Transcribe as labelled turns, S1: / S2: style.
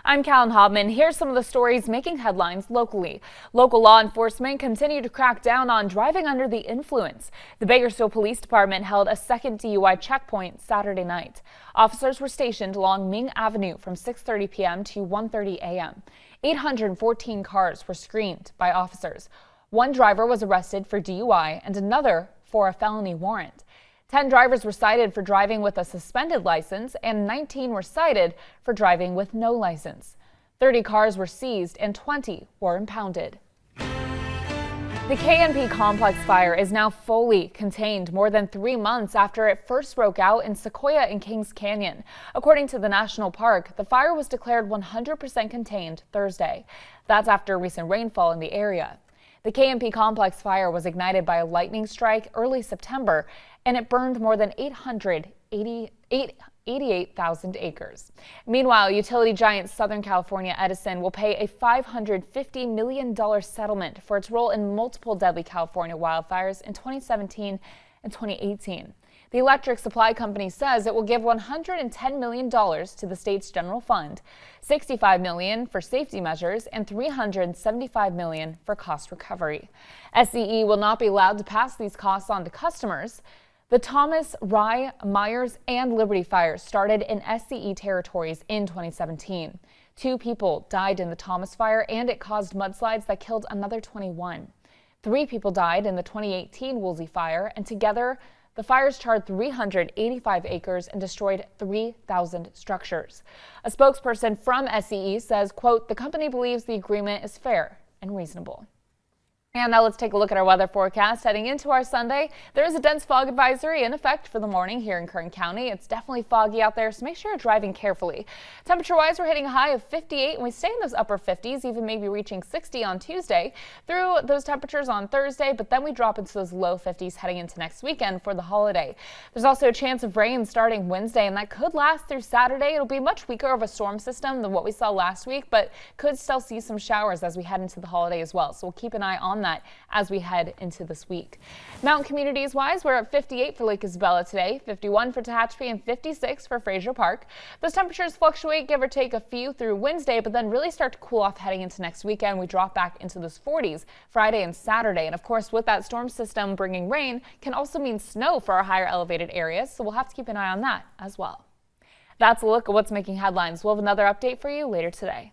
S1: I'm Callan Hobman. Here's some of the stories making headlines locally. Local law enforcement continue to crack down on driving under the influence. The Bakersfield Police Department held a second DUI checkpoint Saturday night. Officers were stationed along Ming Avenue from 6:30 p.m. to 1:30 a.m. 814 cars were screened by officers. One driver was arrested for DUI and another for a felony warrant. 10 drivers were cited for driving with a suspended license and 19 were cited for driving with no license. 30 cars were seized and 20 were impounded. The KNP complex fire is now fully contained more than 3 months after it first broke out in Sequoia and Kings Canyon. According to the national park, the fire was declared 100% contained Thursday. That's after recent rainfall in the area. The KNP complex fire was ignited by a lightning strike early September, and it burned more than 88,000 acres. Meanwhile, utility giant Southern California Edison will pay a $550 million settlement for its role in multiple deadly California wildfires in 2017 and 2018. The electric supply company says it will give $110 million to the state's general fund, $65 million for safety measures, and $375 million for cost recovery. SCE will not be allowed to pass these costs on to customers. The Thomas, Rye, Myers, and Liberty fires started in SCE territories in 2017. 2 people died in the Thomas fire, and it caused mudslides that killed another 21. 3 people died in the 2018 Woolsey fire, and together, the fires charred 385 acres and destroyed 3,000 structures. A spokesperson from SCE says, quote, "The company believes the agreement is fair and reasonable." And now let's take a look at our weather forecast. Heading into our Sunday, there is a dense fog advisory in effect for the morning here in Kern County. It's definitely foggy out there, so make sure you're driving carefully. Temperature-wise, we're hitting a high of 58, and we stay in those upper 50s, even maybe reaching 60 on Tuesday. Through those temperatures on Thursday, but then we drop into those low 50s heading into next weekend for the holiday. There's also a chance of rain starting Wednesday, and that could last through Saturday. It'll be much weaker of a storm system than what we saw last week, but could still see some showers as we head into the holiday as well. So we'll keep an eye on that as we head into this week. Mountain communities wise, we're at 58 for Lake Isabella today, 51 for Tehachapi, and 56 for Fraser Park. Those temperatures fluctuate, give or take a few through Wednesday, but then really start to cool off heading into next weekend. We drop back into those 40s Friday and Saturday. And of course, with that storm system bringing rain can also mean snow for our higher elevated areas. So we'll have to keep an eye on that as well. That's a look at what's making headlines. We'll have another update for you later today.